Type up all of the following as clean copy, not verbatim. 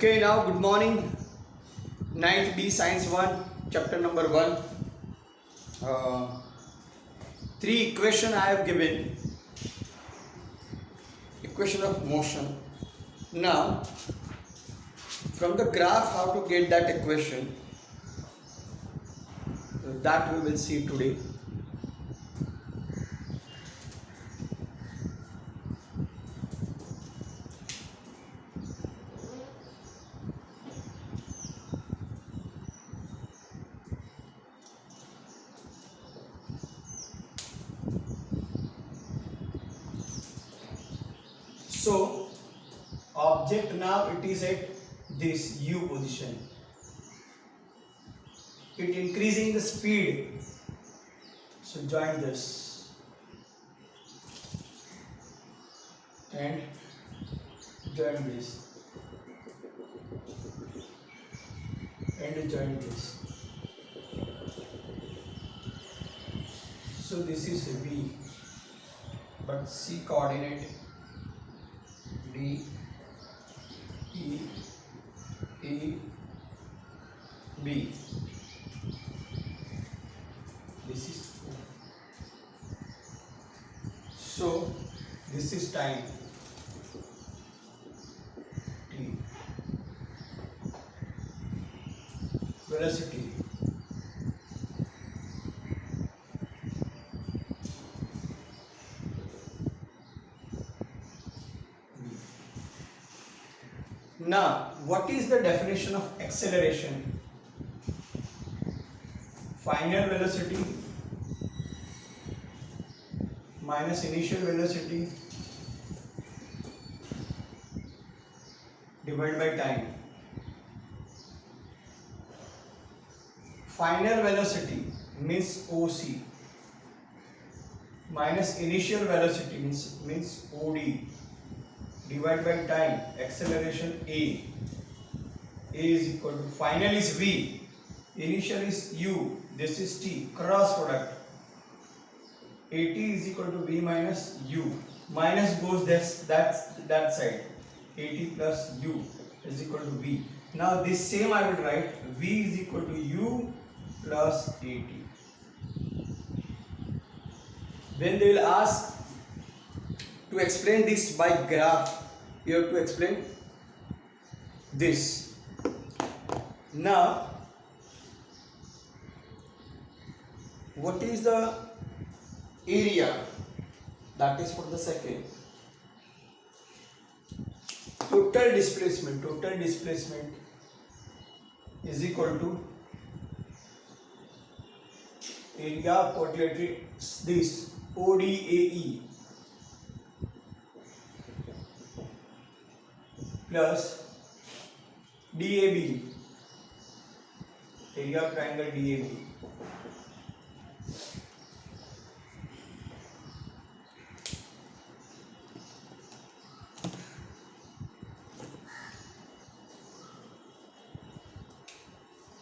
Okay, now good morning. 9th B Science 1, chapter number 1. Three equation I have given. Equation of motion. Now, from the graph, how to get that equation, that we will see today. So, object now it is at this U position. It increasing the speed. So join this and join this and join this. So this is V, but C coordinate D, E, E, B. This is O. So this is time T, velocity V. Now, what is the definition of acceleration? Final velocity minus initial velocity divided by time. Final velocity means OC minus initial velocity means OD divided by time, acceleration A. A is equal to, final is V, initial is U, this is T, cross product. AT is equal to V minus U. Minus goes that side. AT plus U is equal to V. Now this same I will write, V is equal to U plus AT. When they will ask to explain this by graph, you have to explain this. Now, what is the area? That is for the second. Total displacement is equal to area of quadrilateral, this ODAE plus DAB, area of triangle DAB.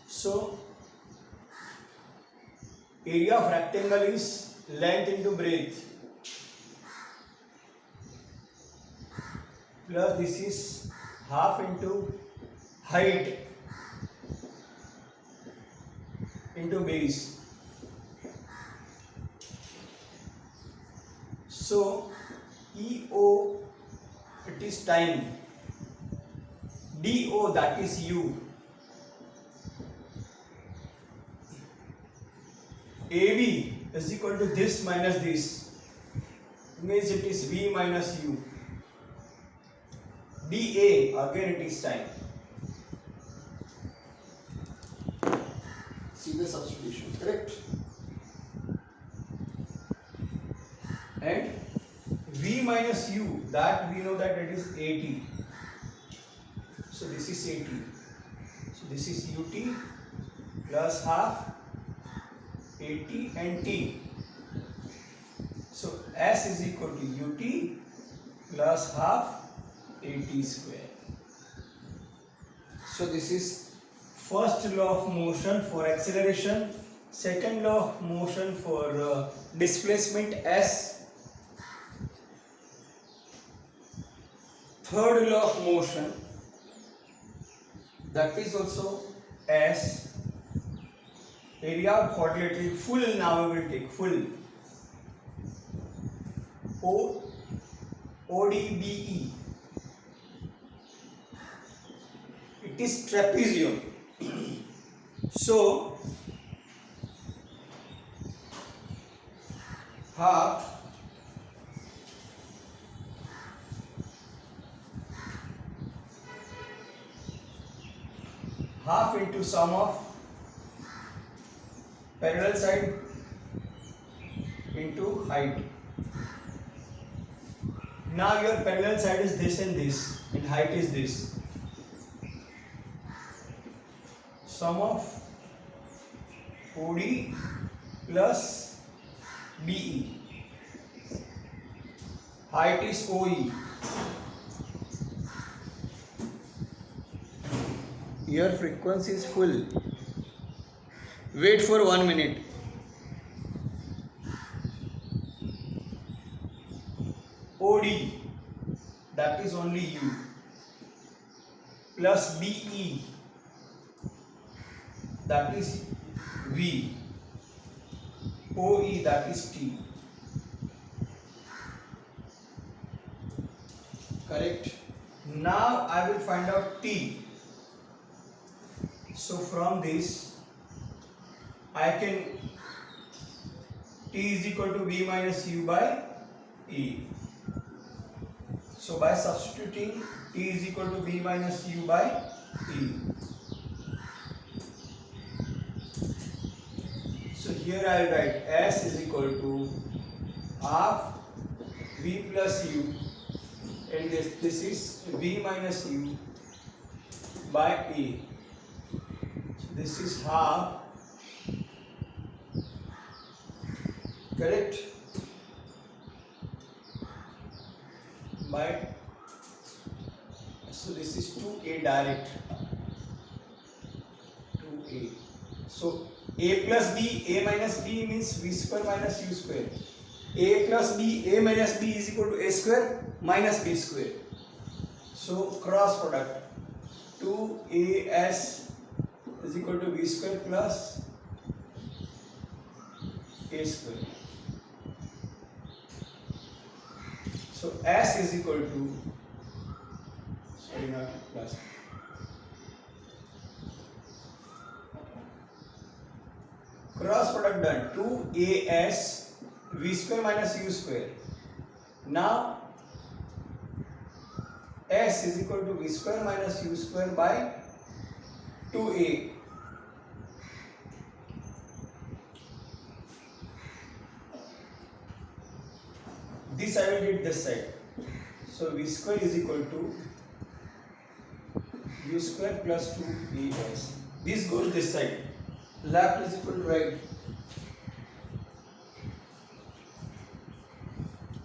So, area of rectangle is length into breadth plus this is half into height into base. So, EO it is time, DO that is U, AB is equal to this minus this, means it is V minus U. DA again it is time. See the substitution, correct? And V minus U, that we know that it is AT. So this is AT. So this is UT plus half AT and T. So S is equal to UT plus half AT square. So this is first law of motion for acceleration, second law of motion for displacement S, third law of motion that is also S. Area of quadrilateral full, now we will take full. ODBE. It is trapezium. So half into sum of parallel side into height. Now your parallel side is this and this, and height is this. Sum of OD plus BE. Height is OE. Your frequency is full. Wait for 1 minute. OD, that is only U, plus BE, that is V, OE, that is T. Correct? Now I will find out T. So from this I can, T is equal to V minus U by E. So by substituting, T is equal to V minus U by E. So here I will write S is equal to half V plus U, and this is V minus U by E. So this is half. Correct? By, so this is 2A direct, 2A. So A plus B, A minus B means V square minus U square. A plus B, A minus B is equal to A square minus B square. So cross product, 2AS is equal to V square plus A square. So S is equal to, sorry, not plus, cross product done, 2AS V square minus U square. Now S is equal to V square minus U square by 2A. This I will get this side. So V square is equal to U square plus 2AS. This goes this side. Left is equal to right.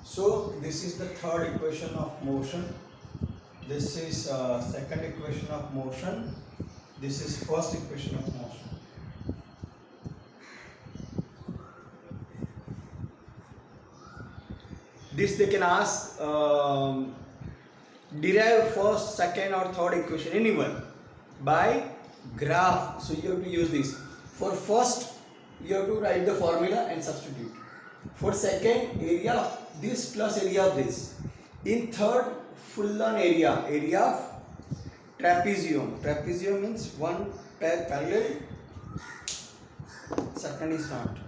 So this is the third equation of motion. This is second equation of motion. This is first equation of motion. This they can ask, derive first, second or third equation, anyone, by graph. So you have to use this. For first, you have to write the formula and substitute. For second, area of this plus area of this. In third, full-on area of trapezium. Trapezium means one pair parallel, second is not.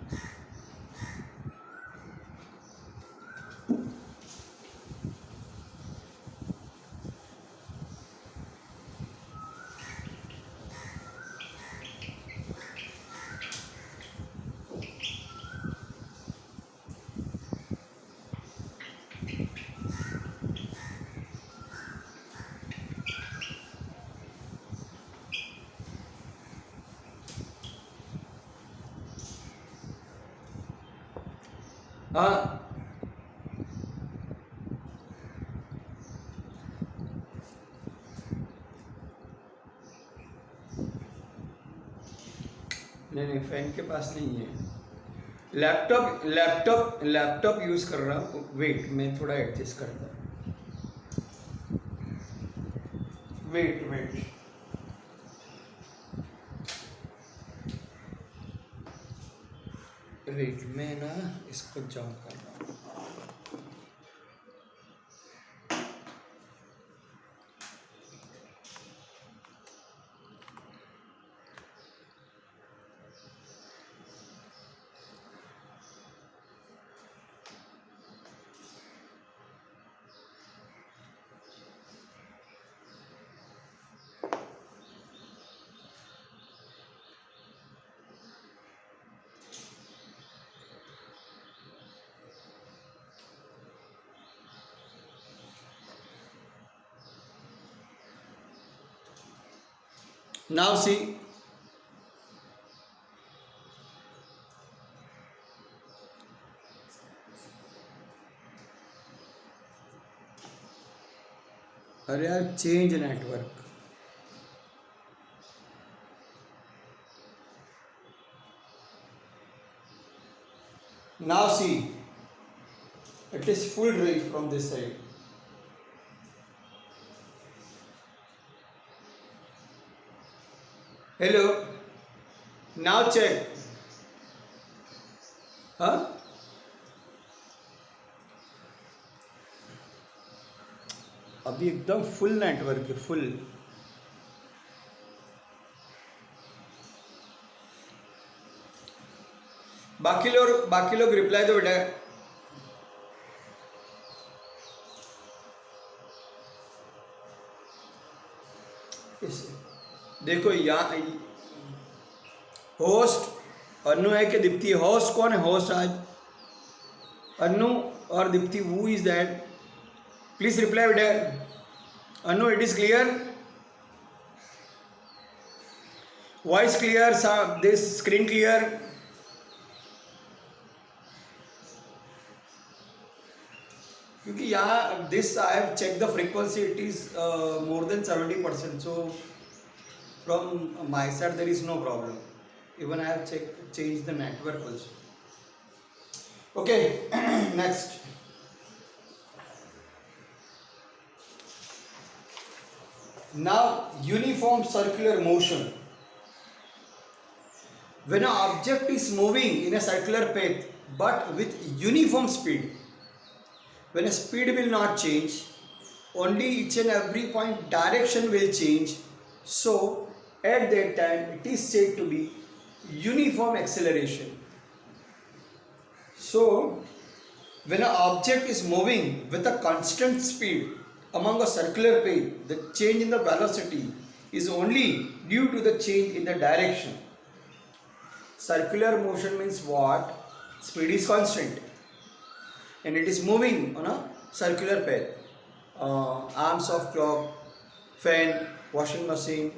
नहीं fan के पास नहीं है, laptop use कर रहा हूँ. Wait मैं थोड़ा adjust करता हूँ. वेट वेट मैं ना इसको जंप कर रहा हूँ. Now see, अरे यार change network. Now see, it is full drive from this side. Hello. Now check. Huh? अभी एकदम फुल नेटवर्क है, फुल. बाकी लोग रिप्लाई दो बेटा. देखो यहाँ होस्ट अनु है कि दीप्ति. होस्ट कौन है? होस्ट आज अनु और Deepti. Who is that? Please reply बेटा. Anu, it is clear? Voice clear? This screen clear? क्योंकि यहाँ this I have check the frequency, it is more than 70%. So from my side there is no problem. Even I have change the network also. Okay, next. Now uniform circular motion. When an object is moving in a circular path but with uniform speed, when a speed will not change, only each and every point direction will change. So at that time it is said to be uniform acceleration. So when an object is moving with a constant speed among a circular path, the change in the velocity is only due to the change in the direction. Circular motion means what? Speed is constant and it is moving on a circular path. Arms of clock, fan, washing machine,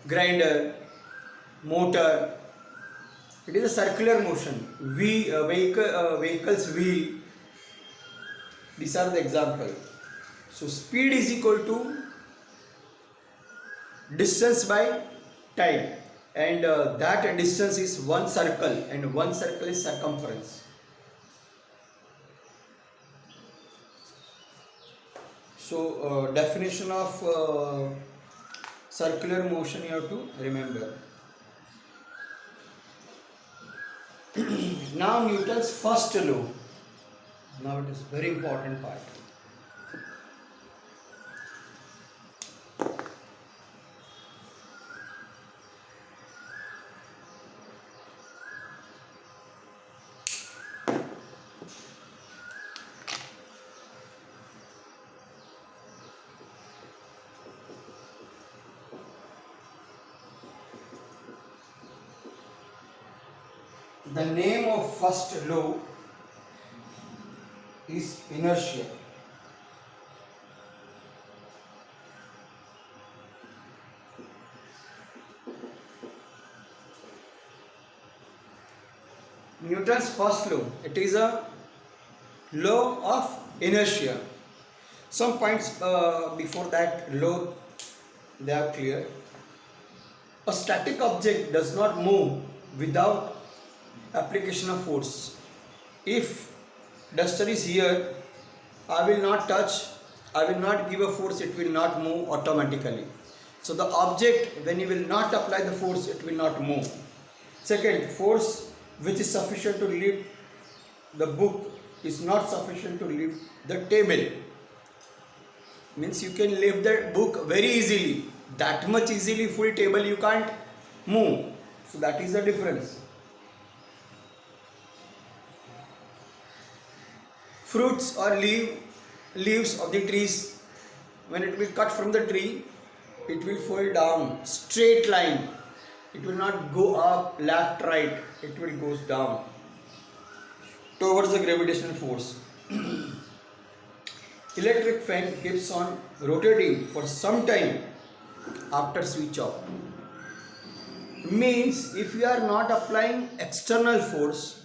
grinder, motor. It is a circular motion. Vehicles wheel. These are the examples. So speed is equal to distance by time, and that distance is one circle, and one circle is circumference. So definition of circular motion you have to remember. Now Newton's first law. Now it is very important part. The name of first law is inertia. Newton's first law, it is a law of inertia. Some points before that law, they are clear. A static object does not move without application of force. If duster is here, I will not touch, I will not give a force, it will not move automatically. So the object, when you will not apply the force, it will not move. Second, force which is sufficient to lift the book is not sufficient to lift the table. Means you can lift the book very easily, that much easily full table you can't move. So that is the difference. Fruits or leaves of the trees, when it will cut from the tree, it will fall down straight line. It will not go up left right, it will goes down towards the gravitational force. Electric fan keeps on rotating for some time after switch off. Means if you are not applying external force,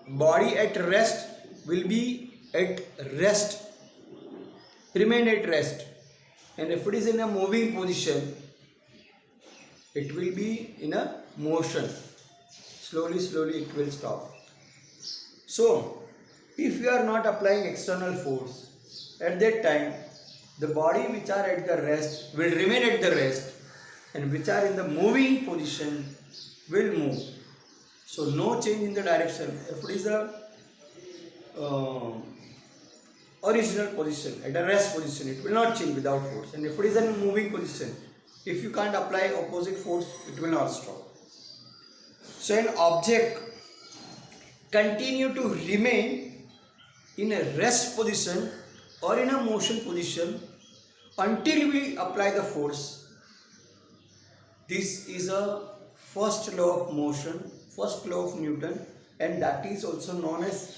body at rest will be at rest, remain at rest, and if it is in a moving position, it will be in a motion. Slowly it will stop. So if you are not applying external force, at that time the body which are at the rest will remain at the rest, and which are in the moving position will move. So no change in the direction. If it is the original position, at a rest position, it will not change without force. And if it is in a moving position, if you can't apply opposite force, it will not stop. So an object continue to remain in a rest position or in a motion position until we apply the force. This is a first law of motion, first law of Newton, and that is also known as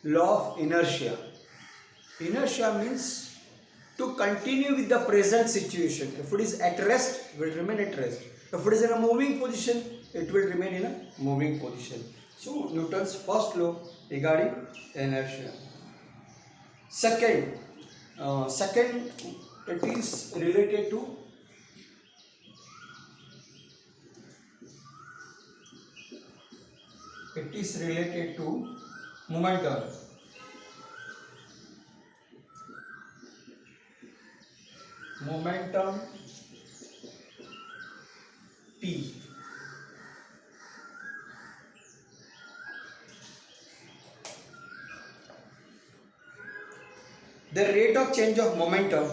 law of inertia. Inertia means to continue with the present situation. If it is at rest, it will remain at rest. If it is in a moving position, it will remain in a moving position. So Newton's first law regarding inertia. Second, it is related to momentum. Momentum P. The rate of change of momentum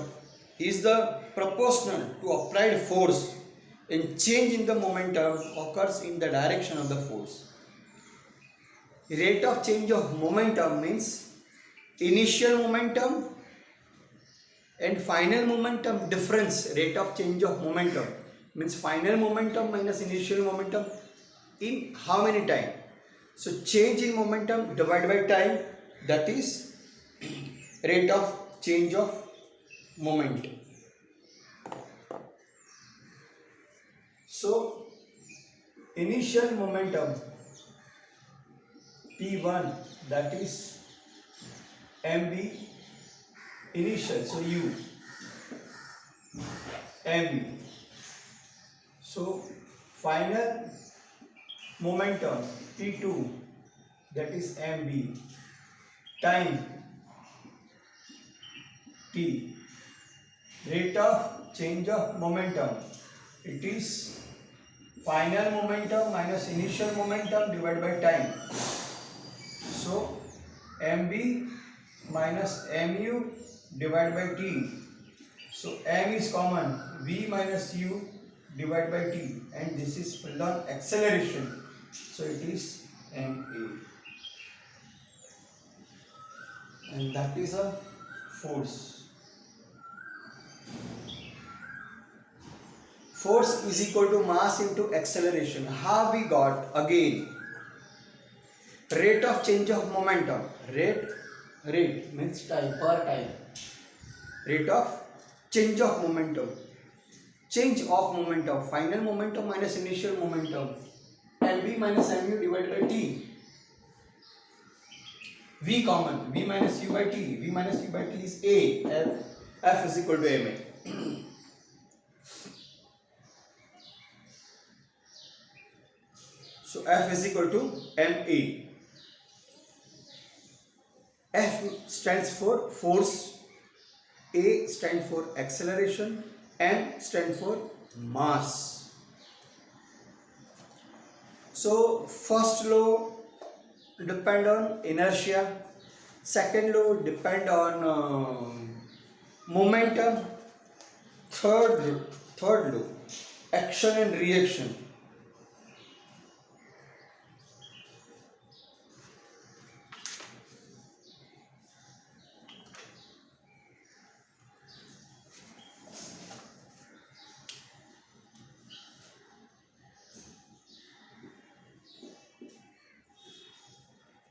is the proportional to applied force, and change in the momentum occurs in the direction of the force. Rate of change of momentum means initial momentum and final momentum difference. Rate of change of momentum means final momentum minus initial momentum in how many time. So change in momentum divided by time, that is rate of change of moment. So initial momentum P1, that is mv initial, so u mv. So final momentum P2, that is mv, time t, rate of change of momentum, it is final momentum minus initial momentum divided by time. So mv minus mu divided by t. So m is common, v minus u divided by t, and this is filled on acceleration. So it is ma, and that is a force. Force is equal to mass into acceleration. How we got? Again, rate of change of momentum. Rate means time, per time. Rate of change of momentum. Change of momentum. Final momentum minus initial momentum. mv minus mu divided by t. V common. V minus u by t. V minus u by t is a. F is equal to ma. So F is equal to ma. F stands for force, A stands for acceleration, M stands for mass. So first law depend on inertia, second law depend on momentum, third law action and reaction.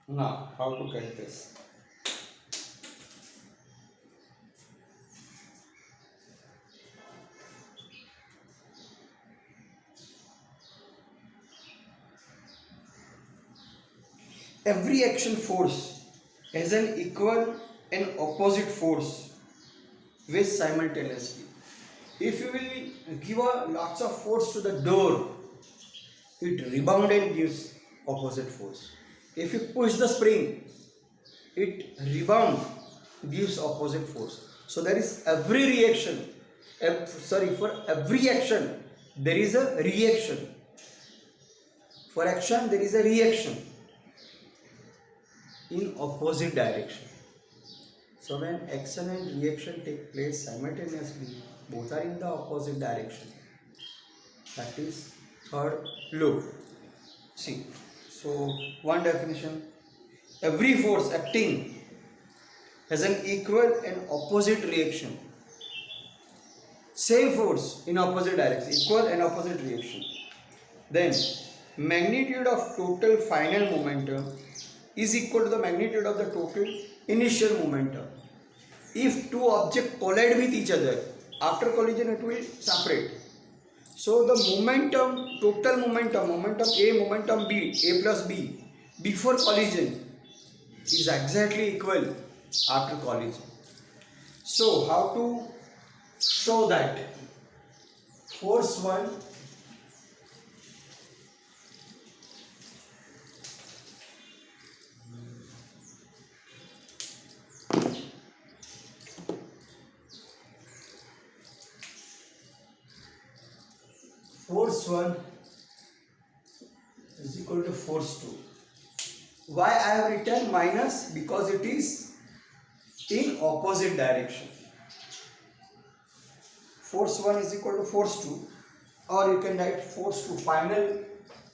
Now how to get this? Every action force has an equal and opposite force with simultaneously. If you will give a lots of force to the door, it rebound and gives opposite force. If you push the spring, it rebound gives opposite force. So there is every reaction. For every action there is a reaction. For action there is a reaction in opposite direction. So when action and reaction take place simultaneously, both are in the opposite direction. That is third law. See, so one definition: every force acting has an equal and opposite reaction. Same force in opposite direction, equal and opposite reaction. Then magnitude of total final momentum is equal to the magnitude of the total initial momentum. If two objects collide with each other, after collision it will separate. So the momentum, total momentum, momentum A, momentum B, A plus B, before collision is exactly equal after collision. So how to show that? Force 1 force 1 is equal to force 2. Why I have written minus? Because it is in opposite direction. Force 1 is equal to force 2, or you can write force 2 final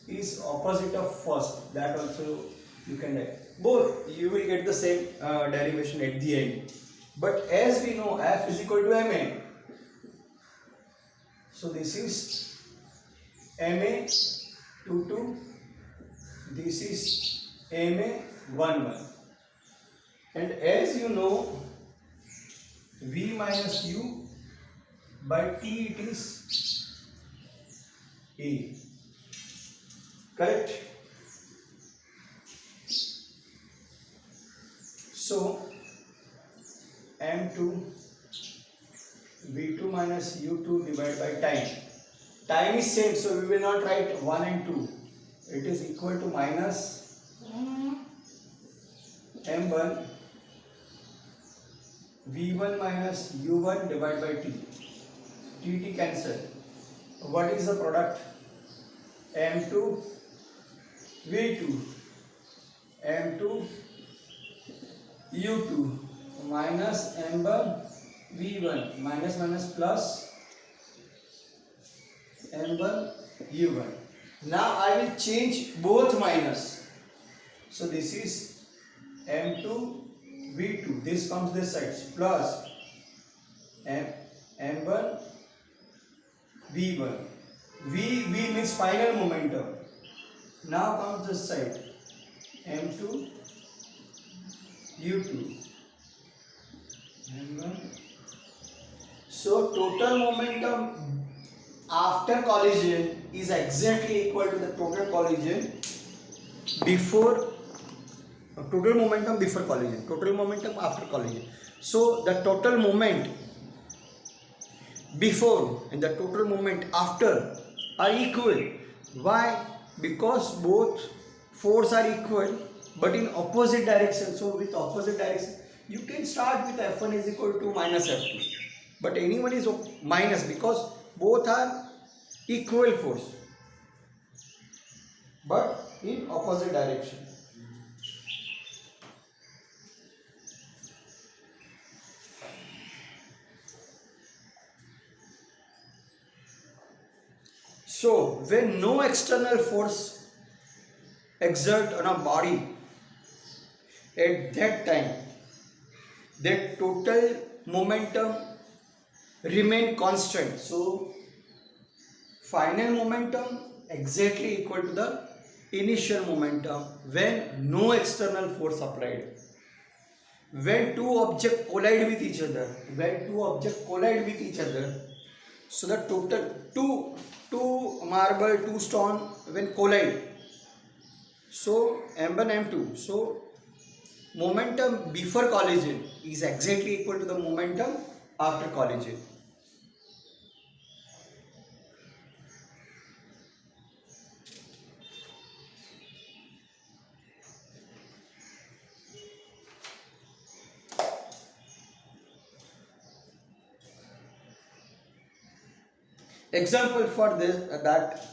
is opposite of first. That also you can write. Both you will get the same derivation at the end. But as we know, F is equal to ma. So this is ma 2, this is ma 1, and as you know, v minus u by t it is a. Correct? So m2 v2 minus u2 divided by time. Time is same, so we will not write 1 and 2. It is equal to minus m1 v1 minus u1 divided by t. T cancel. What is the product? m2 v2 m2 u2 minus m1 v1 minus plus m1 u1. Now I will change both minus. So this is m2 v2. This comes this side plus m1 v1. V means final momentum. Now comes this side m2 u2 m1. So total momentum after collision is exactly equal to the total collision before total momentum before collision, total momentum after collision. So the total moment before and the total moment after are equal. Why? Because both force are equal but in opposite direction. So with opposite direction you can start with F1 is equal to minus F2, but anyone is minus because both are equal force. but in opposite direction. So when no external force exert on a body, at that time the total momentum remain constant. So final momentum exactly equal to the initial momentum when no external force applied. When two objects collide with each other, so the total two marble, two stone when collide, so M1 M2, so momentum before collision is exactly equal to the momentum after collision. Example for this, that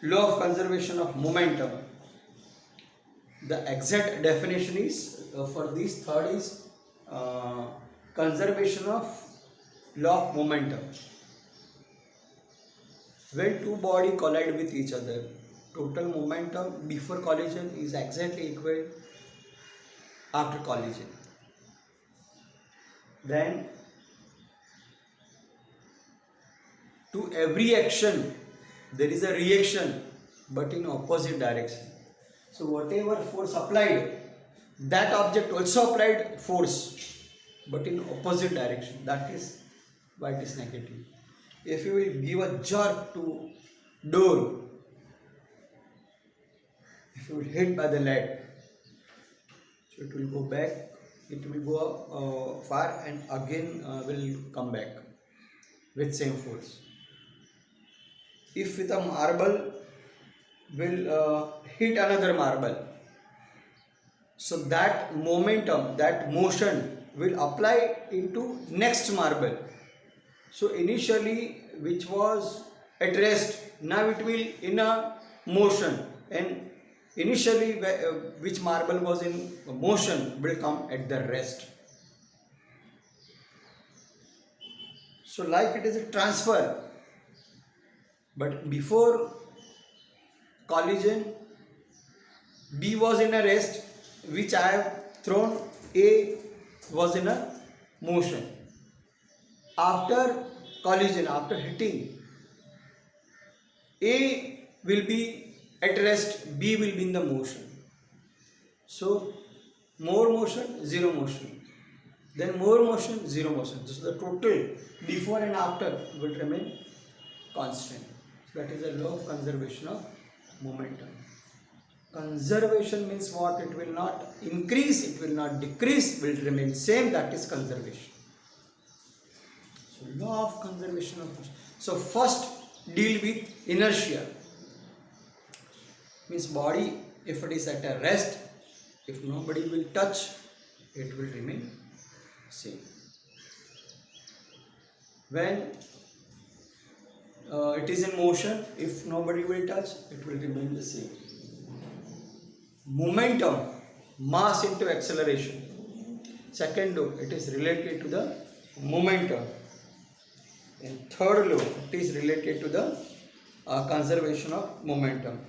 law of conservation of momentum. The exact definition is for this third is conservation of law of momentum. When two bodies collide with each other, total momentum before collision is exactly equal after collision. Then to every action there is a reaction but in opposite direction. So whatever force applied, that object also applied force but in opposite direction. That is why it is negative. If you will give a jerk to door, if you will hit by the lead, so it will go back, it will go far and again will come back with same force. If with a marble will hit another marble, so that momentum, that motion will apply into next marble. So initially which was at rest, now it will in a motion, and initially which marble was in motion will come at the rest. So like it is a transfer, but before collision B was in a rest, which I have thrown, A was in a motion. After collision, after hitting, A will be at rest, B will be in the motion. So more motion, zero motion. Then more motion, zero motion. So the total before and after will remain constant. So that is a law of conservation of momentum. Conservation means what? It will not increase, it will not decrease, will remain same. That is conservation. So law of conservation of motion. So first deal with inertia. Means body, if it is at a rest, if nobody will touch, it will remain same. When it is in motion, if nobody will touch, it will remain the same. Momentum, mass into acceleration. Second law, it is related to the momentum. And third law, it is related to the conservation of momentum.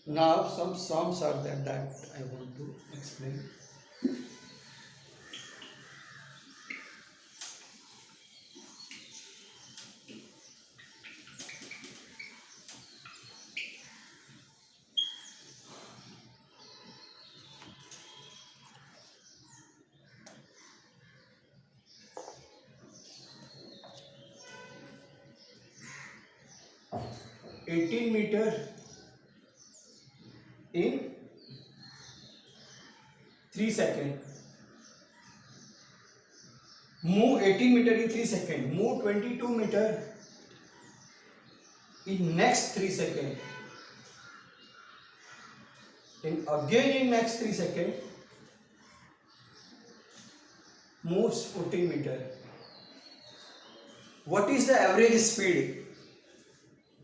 Now some sums are there that I want to explain. (18 meters in 3 seconds). Move 18 meters in 3 seconds. Move 22 meters in next 3 seconds, in next 3 seconds moves 14 meter. What is the average speed?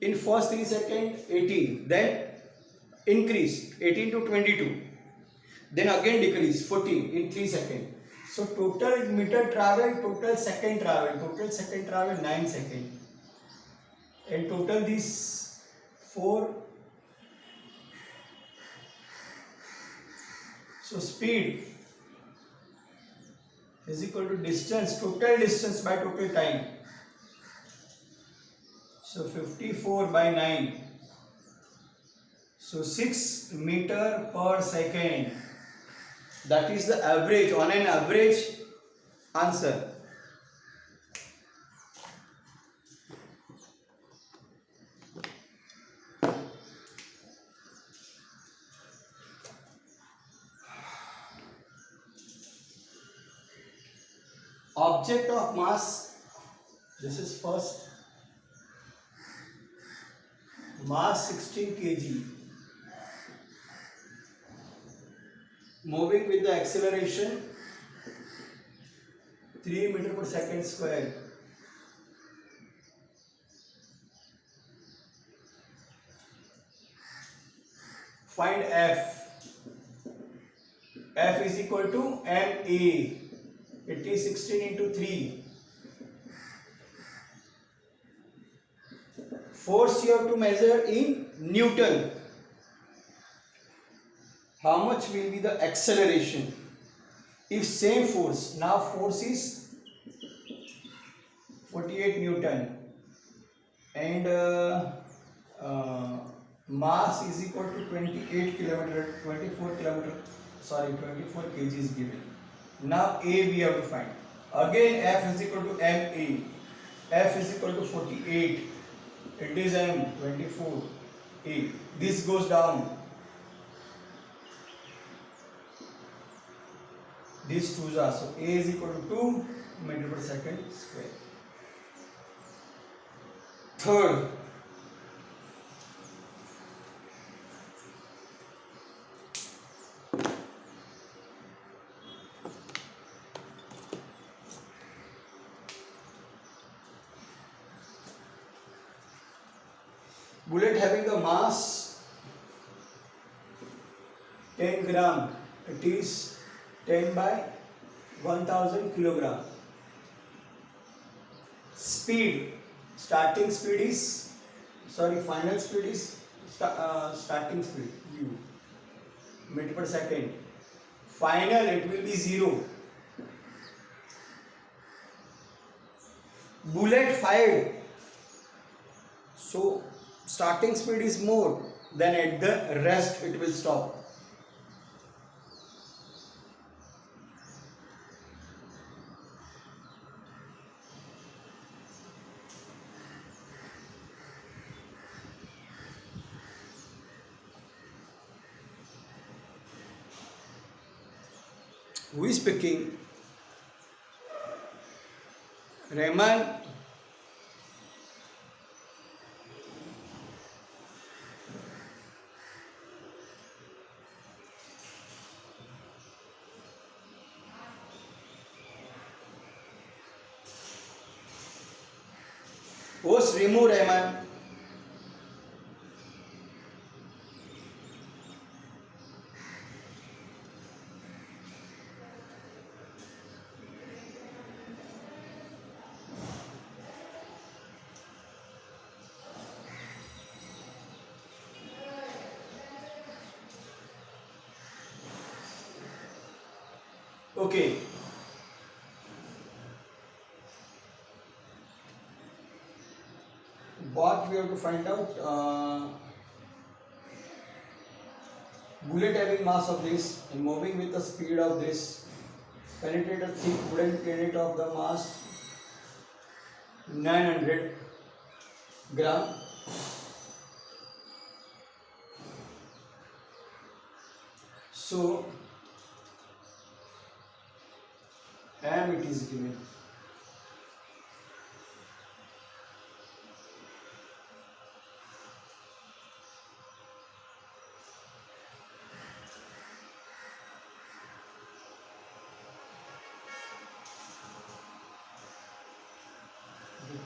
In first 3 seconds 18, then increase 18 to 22, then again decrease 14 in 3 seconds. So total meter travel, total second travel 9 seconds, and total these 4. So speed is equal to distance, total distance by total time. So 54 by 9. So 6 meter per second. That is the average, on an average answer. Object of mass, this is first, mass 16 kg, moving with the acceleration 3 meter per second square. Find F. F is equal to MA. It is 16 into 3. Force you have to measure in Newton. How much will be the acceleration? If same force, now force is 48 Newton and mass is equal to 28 kilometer, 24 kilometer, sorry 24 kg is given. Now A we have to find. Again F is equal to MA. F is equal to 48. It is M 24. A. This goes down. These twos are, so A is equal to 2 meter per second square. Third, bullet having a mass 10 gram, it is 10 by 1000 kilogram. Speed, starting speed is, final speed is starting speed u meter per second. Final it will be 0. Bullet fired, so starting speed is more, then at the rest it will stop. Who is speaking? Rahman. Host remove Rahman. Okay. What we have to find out? Bullet having mass of this and moving with the speed of this, penetrate a thick wooden plate of the mass 900 gram. So M it is given.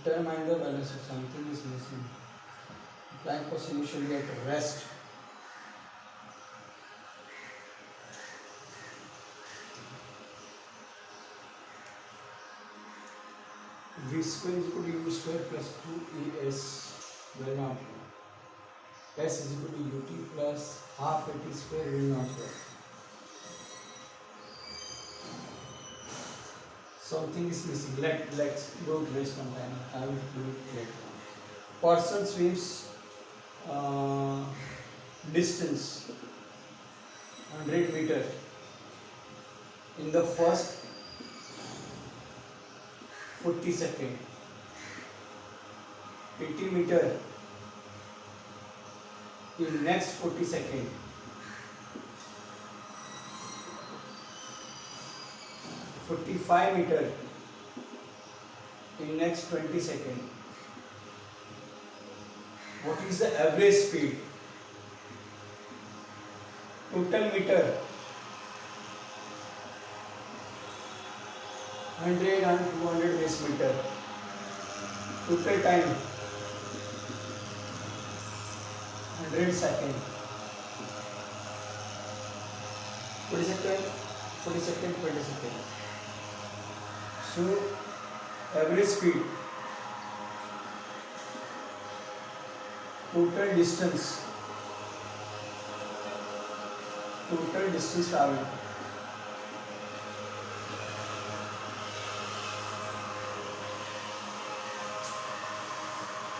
determine the velocity. Something is missing. Planck was initially at rest. V square is equal to U square plus 2ES will not. S is equal to UT plus half AT square will not work. Something is missing. Let's don't waste some time. I will do it later. Person swims distance 100 meter in the first 40 seconds. 80 meter in next 40 seconds. 45 meter in next 20 seconds. What is the average speed? Total meter 100 and 200 base meter. Total time 100 seconds. 40 seconds, 40 seconds, 20 seconds. So average speed, total distance traveled.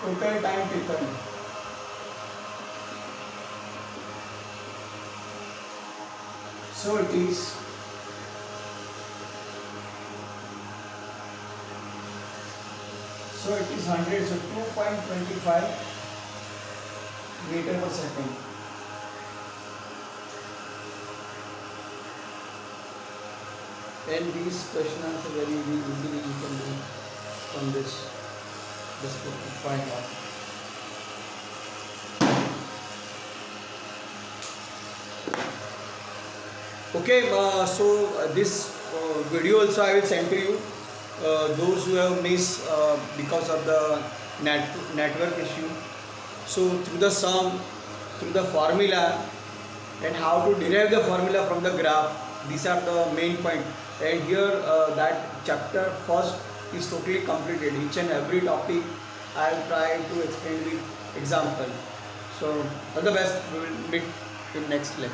Total time taken. So it is 100, so 2.25 meter per second. And these question answer very easily you can do from this. Just to find out. Okay, this video also I will send to you. Those who have missed because of the network issue. So through the sum, through the formula, and how to derive the formula from the graph, these are the main point. And here that chapter first is totally completed. Each and every topic I will try to explain with example. So all the best. We will meet in next lecture.